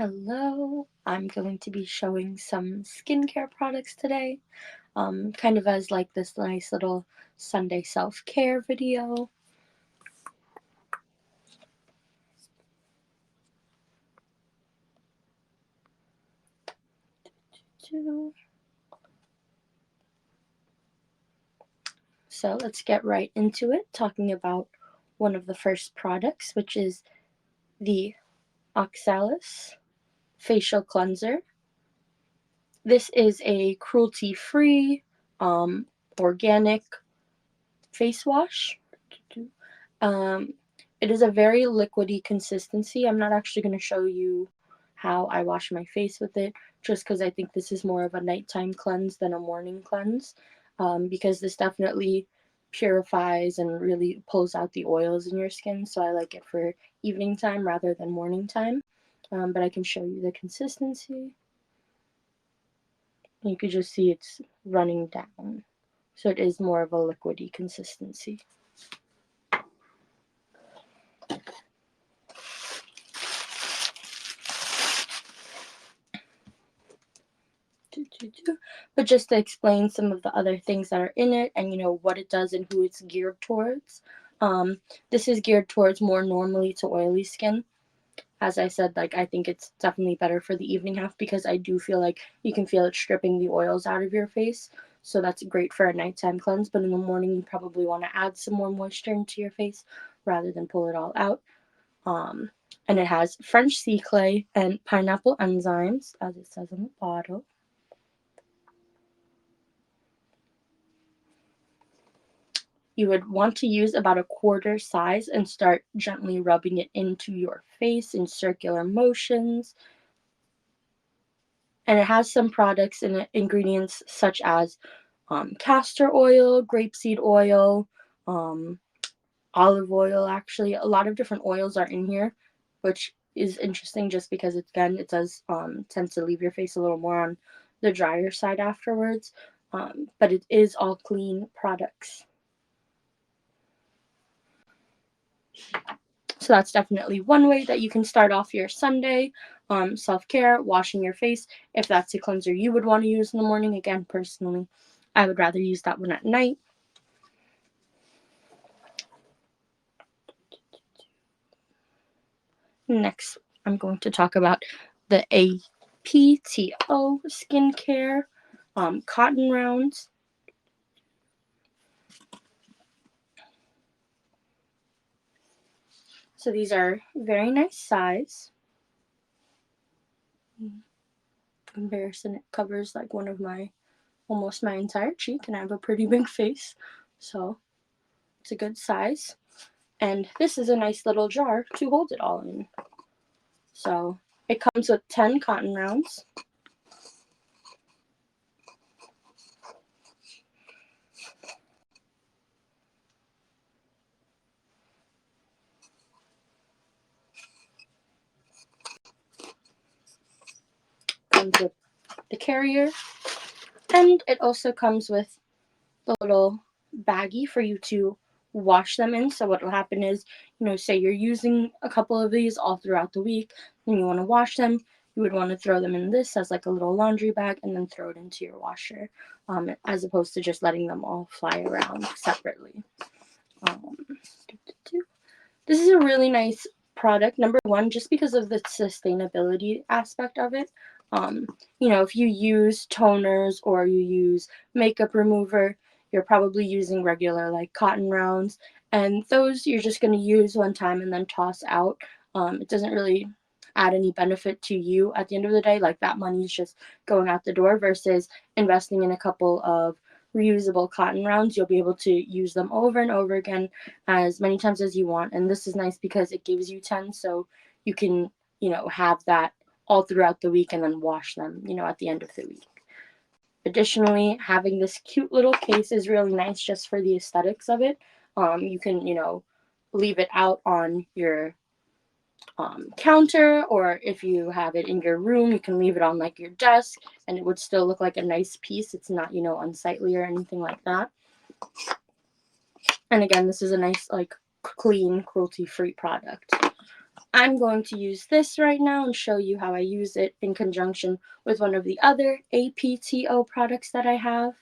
Hello, I'm going to be showing some skincare products today, kind of as like this nice little Sunday self-care video. So let's get right into it, talking about one of the first products, which is the Oxalis facial cleanser. This is a cruelty-free, organic face wash. Um, it is a very liquidy consistency. I'm not actually going to show you how I wash my face with it, just because I think this is more of a nighttime cleanse than a morning cleanse, because this definitely purifies and really pulls out the oils in your skin, so I like it for evening time rather than morning time. But I can show you the consistency. You could just see it's running down, so it is more of a liquidy consistency. But just to explain some of the other things that are in it and what it does and who it's geared towards. This is geared towards more normally to oily skin. As I said, I think it's definitely better for the evening half because I do feel like you can feel it stripping the oils out of your face. So that's great for a nighttime cleanse, but in the morning you probably want to add some more moisture into your face rather than pull it all out. And it has French sea clay and pineapple enzymes, as it says on the bottle. You would want to use about a quarter size and start gently rubbing it into your face in circular motions. And it has some products in it, ingredients such as castor oil, grapeseed oil, olive oil. Actually, a lot of different oils are in here, which is interesting just because it does tend to leave your face a little more on the drier side afterwards. But it is all clean products. So that's definitely one way that you can start off your Sunday self-care, washing your face. If that's a cleanser you would want to use in the morning, again, personally, I would rather use that one at night. Next, I'm going to talk about the APTO skincare cotton rounds. So these are very nice size. In comparison, it covers like almost my entire cheek, and I have a pretty big face, so it's a good size. And this is a nice little jar to hold it all in. So it comes with 10 cotton rounds. Comes with the carrier, and it also comes with the little baggie for you to wash them in. So what will happen is, say you're using a couple of these all throughout the week and you want to wash them, you would want to throw them in this as like a little laundry bag and then throw it into your washer, as opposed to just letting them all fly around separately. This is a really nice product. Number one, just because of the sustainability aspect of it. If you use toners or you use makeup remover, you're probably using regular like cotton rounds, and those you're just going to use one time and then toss out. It doesn't really add any benefit to you at the end of the day. Like that money is just going out the door versus investing in a couple of reusable cotton rounds. You'll be able to use them over and over again as many times as you want. And this is nice because it gives you 10, so you can, have that all throughout the week and then wash them, at the end of the week. Additionally, having this cute little case is really nice just for the aesthetics of it. You can, leave it out on your counter, or if you have it in your room, you can leave it on like your desk and it would still look like a nice piece. It's not, unsightly or anything like that. And again, this is a nice, like, clean, cruelty-free product. I'm going to use this right now and show you how I use it in conjunction with one of the other APTO products that I have.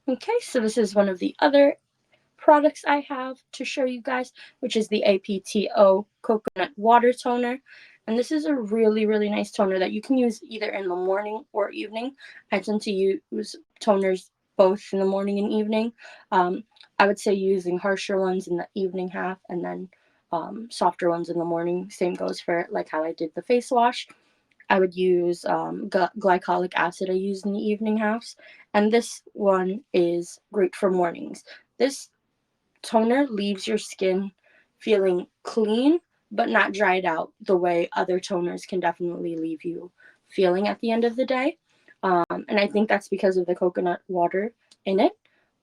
Okay, so this is one of the other products I have to show you guys, which is the APTO Coconut Water Toner. And this is a really, really nice toner that you can use either in the morning or evening. I tend to use toners both in the morning and evening. I would say using harsher ones in the evening half and then softer ones in the morning. Same goes for like how I did the face wash. I would use glycolic acid I use in the evening halves. And this one is great for mornings. This toner leaves your skin feeling clean but not dried out the way other toners can definitely leave you feeling at the end of the day. And I think that's because of the coconut water in it.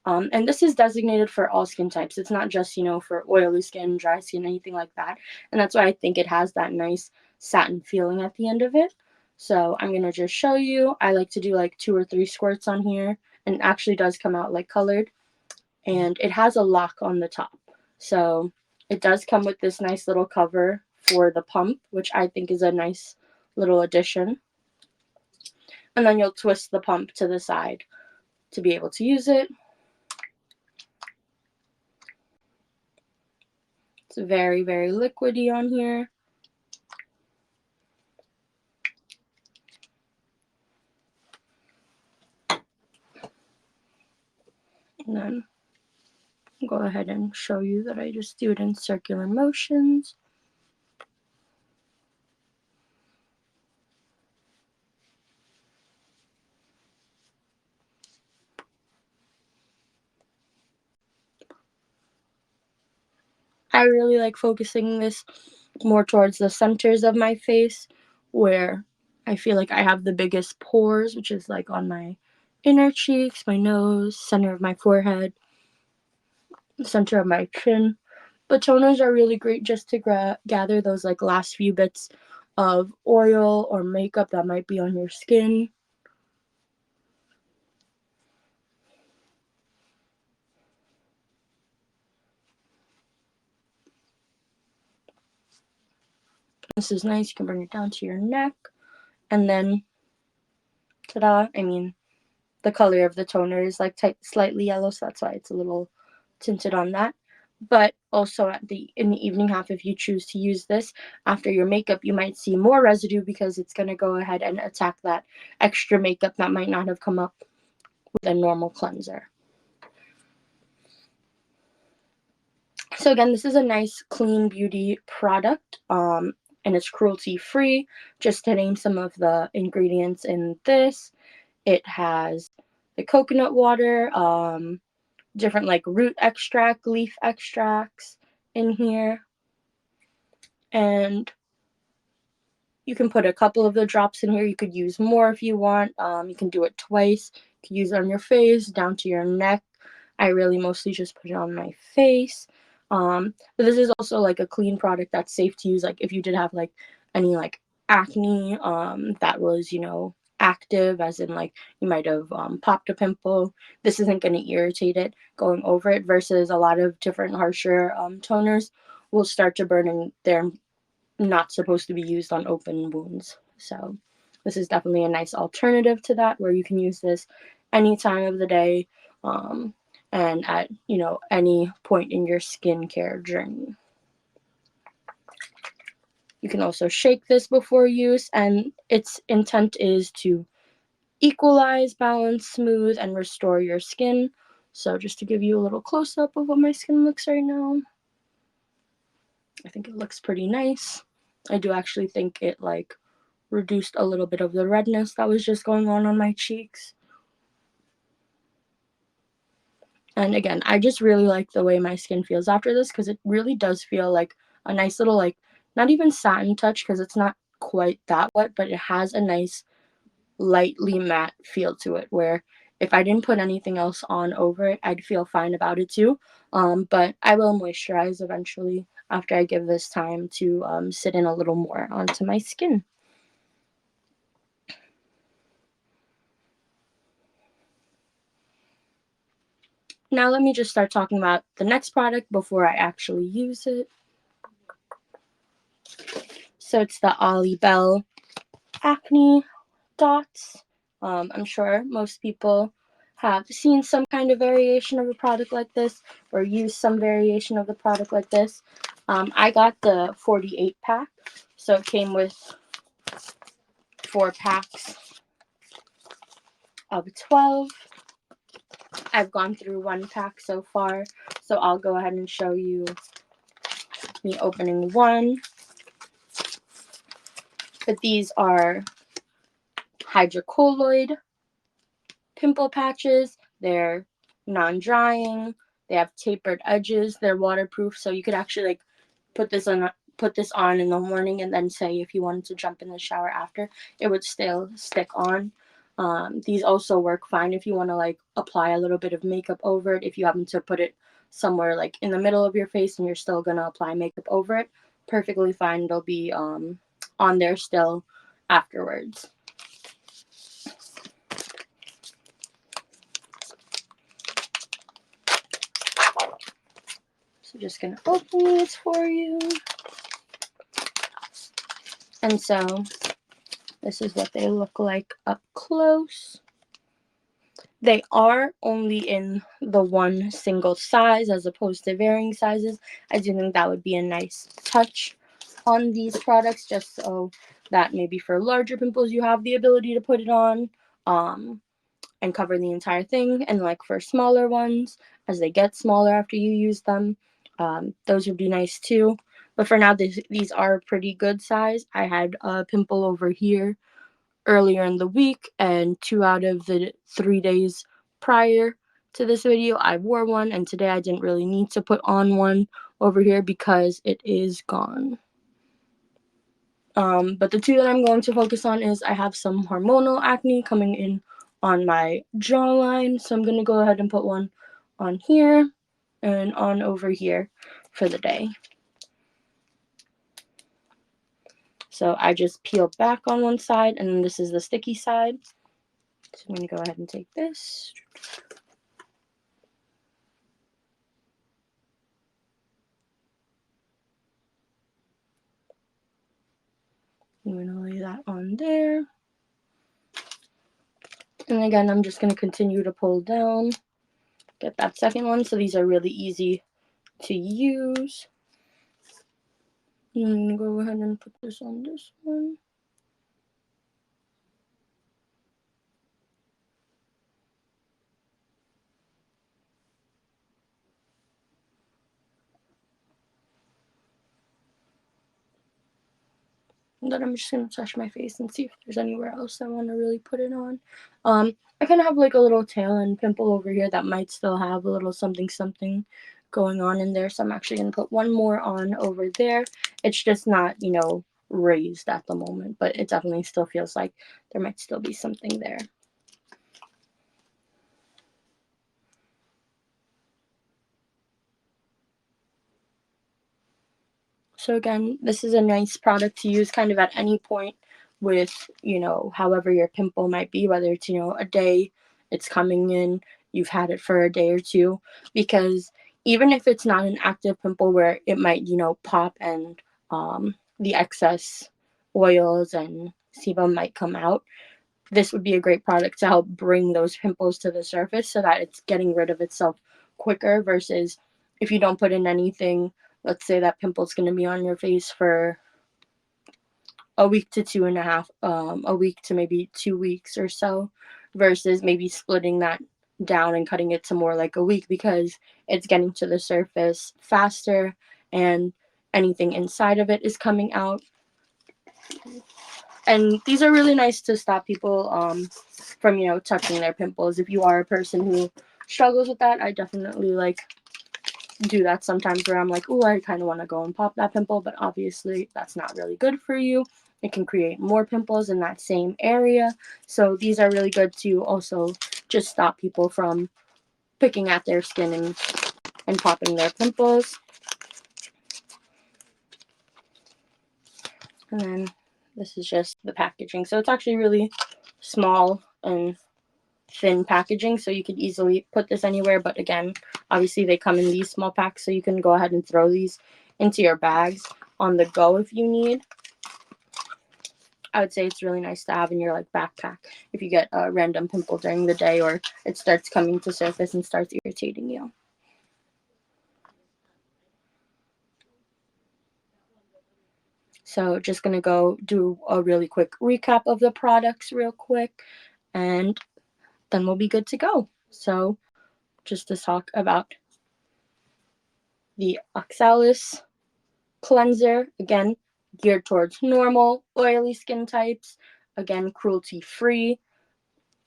And this is designated for all skin types. It's not just, for oily skin, dry skin, anything like that. And that's why I think it has that nice satin feeling at the end of it. So I'm going to just show you. I like to do like 2 or 3 squirts on here, and it actually does come out like colored. And it has a lock on the top. So it does come with this nice little cover for the pump, which I think is a nice little addition. And then you'll twist the pump to the side to be able to use it. It's very, very liquidy on here. And then go ahead and show you that I just do it in circular motions. I really like focusing this more towards the centers of my face where I feel like I have the biggest pores, which is like on my inner cheeks, my nose, center of my forehead, center of my chin. But toners are really great just to gather those like last few bits of oil or makeup that might be on your skin. This is nice. You can bring it down to your neck. And then, ta-da, the color of the toner is like slightly yellow, so that's why it's a little tinted on that. But also in the evening half, if you choose to use this after your makeup, you might see more residue because it's going to go ahead and attack that extra makeup that might not have come up with a normal cleanser. So again, this is a nice clean beauty product, and it's cruelty free. Just to name some of the ingredients in this, it has the coconut water, different like root extract, leaf extracts in here, and you can put a couple of the drops in here. You could use more if you want. You can do it twice. You can use it on your face, down to your neck. I really mostly just put it on my face. But this is also like a clean product that's safe to use. Like if you did have like any like acne that was, active, as in like you might have popped a pimple, this isn't going to irritate it going over it, versus a lot of different harsher toners will start to burn and they're not supposed to be used on open wounds. So this is definitely a nice alternative to that, where you can use this any time of the day, and at any point in your skincare journey. You can also shake this before use, and its intent is to equalize, balance, smooth, and restore your skin. So just to give you a little close-up of what my skin looks right now, I think it looks pretty nice. I do actually think it like reduced a little bit of the redness that was just going on my cheeks. And again, I just really like the way my skin feels after this, because it really does feel like a nice little, like, not even satin touch, because it's not quite that wet, but it has a nice lightly matte feel to it, where if I didn't put anything else on over it, I'd feel fine about it too. But I will moisturize eventually after I give this time to sit in a little more onto my skin. Now let me just start talking about the next product before I actually use it. So it's the Ollie Belle Acne dots. I'm sure most people have seen some kind of variation of a product like this or used some variation of a product like this. I got the 48 pack, so it came with 4 packs of 12. I've gone through 1 pack so far, so I'll go ahead and show you me opening one. But these are hydrocolloid pimple patches. They're non-drying. They have tapered edges. They're waterproof, so you could actually like put this on in the morning, and then say if you wanted to jump in the shower after, it would still stick on. These also work fine if you want to like apply a little bit of makeup over it. If you happen to put it somewhere like in the middle of your face and you're still gonna apply makeup over it, perfectly fine. They'll be on there still afterwards. So just gonna open these for you. And so this is what they look like up close. They are only in the one single size as opposed to varying sizes. I do think that would be a nice touch on these products, just so that maybe for larger pimples you have the ability to put it on and cover the entire thing. And like for smaller ones, as they get smaller after you use them, those would be nice too. But for now, these are pretty good size. I had a pimple over here earlier in the week, and 2 out of the 3 days prior to this video I wore one, and today I didn't really need to put on one over here because it is gone. But the 2 that I'm going to focus on is I have some hormonal acne coming in on my jawline, so I'm going to go ahead and put one on here and on over here for the day. So I just peel back on one side, and then this is the sticky side. So I'm going to go ahead and take this. I'm going to lay that on there. And again, I'm just going to continue to pull down, get that second one. So these are really easy to use. I'm going to go ahead and put this on this one. And then I'm just going to touch my face and see if there's anywhere else I want to really put it on. I kind of have like a little tail end pimple over here that might still have a little something going on in there. So I'm actually going to put one more on over there. It's just not, raised at the moment, but it definitely still feels like there might still be something there. So again, this is a nice product to use kind of at any point with, however your pimple might be, whether it's, a day it's coming in, you've had it for a day or two, because even if it's not an active pimple where it might, pop and the excess oils and sebum might come out, this would be a great product to help bring those pimples to the surface so that it's getting rid of itself quicker, versus if you don't put in anything. Let's say that pimple's going to be on your face for a week to 2.5, a week to maybe 2 weeks or so, versus maybe splitting that down and cutting it to more like a week, because it's getting to the surface faster and anything inside of it is coming out. And these are really nice to stop people from, touching their pimples. If you are a person who struggles with that, I definitely do that sometimes, where I'm like, oh, I kind of want to go and pop that pimple, but obviously that's not really good for you. It can create more pimples in that same area. So these are really good to also just stop people from picking at their skin and popping their pimples. And then this is just the packaging. So it's actually really small and thin packaging, so you could easily put this anywhere. But again, obviously they come in these small packs, so you can go ahead and throw these into your bags on the go if you need. I would say it's really nice to have in your like backpack if you get a random pimple during the day or it starts coming to surface and starts irritating you. So just gonna go do a really quick recap of the products real quick, and then we'll be good to go. So just to talk about the Oxalis cleanser, again, geared towards normal, oily skin types, again, cruelty-free,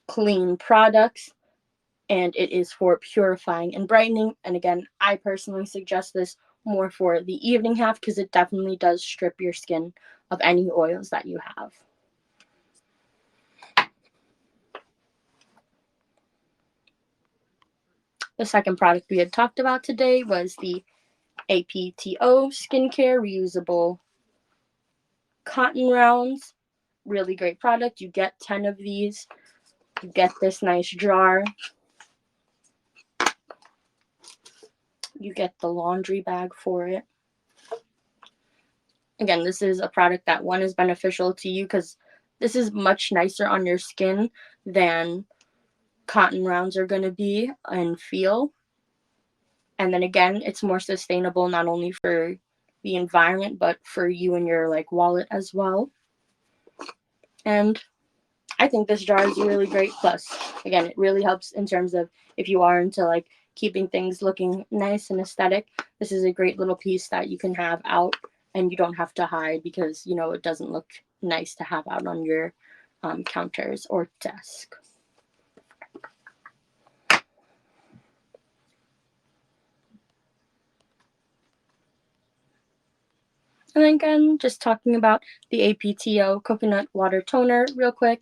clean products, and it is for purifying and brightening. And again, I personally suggest this more for the evening half because it definitely does strip your skin of any oils that you have. The second product we had talked about today was the APTO skincare reusable cotton rounds. Really great product. You get 10 of these. You get this nice jar. You get the laundry bag for it. Again, this is a product that one is beneficial to you because this is much nicer on your skin than cotton rounds are going to be and feel. And then again, it's more sustainable not only for the environment but for you and your like wallet as well. And I think this jar is really great. Plus, again, it really helps in terms of if you are into like keeping things looking nice and aesthetic. This is a great little piece that you can have out and you don't have to hide because, you know, it doesn't look nice to have out on your counters or desk. And then again, just talking about the APTO coconut water toner real quick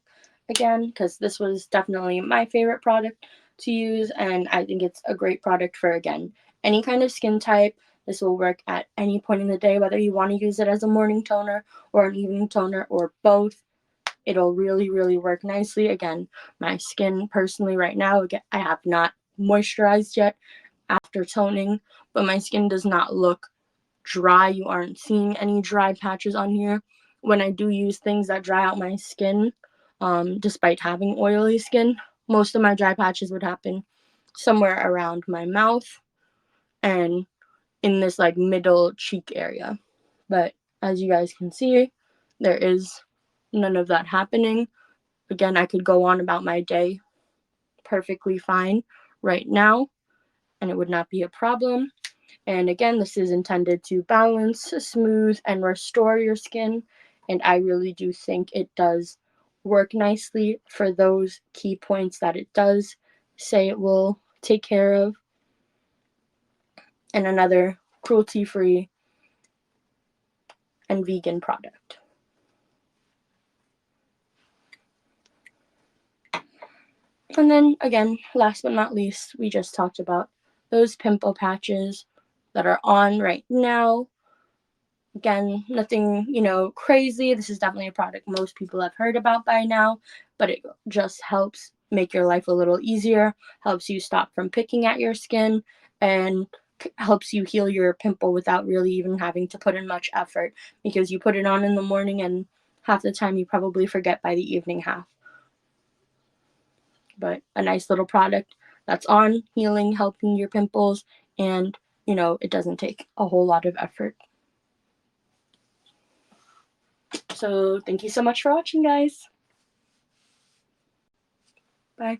again, because this was definitely my favorite product to use, and I think it's a great product for, again, any kind of skin type. This will work at any point in the day, whether you want to use it as a morning toner or an evening toner or both. It'll really, really work nicely. Again, my skin personally right now, again, I have not moisturized yet after toning, but my skin does not look dry. You aren't seeing any dry patches on here. When I do use things that dry out my skin, despite having oily skin, most of my dry patches would happen somewhere around my mouth and in this like middle cheek area. But as you guys can see, there is none of that happening. Again, I could go on about my day perfectly fine right now and it would not be a problem. And again, this is intended to balance, smooth, and restore your skin. And I really do think it does work nicely for those key points that it does say it will take care of. And another cruelty-free and vegan product. And then again, last but not least, we just talked about those pimple patches that are on right now. Again, nothing, you know, crazy. This is definitely a product most people have heard about by now, but it just helps make your life a little easier, helps you stop from picking at your skin, and helps you heal your pimple without really even having to put in much effort because you put it on in the morning and half the time you probably forget by the evening half. But a nice little product that's on, healing, helping your pimples, and, you know, it doesn't take a whole lot of effort. So thank you so much for watching, guys. Bye.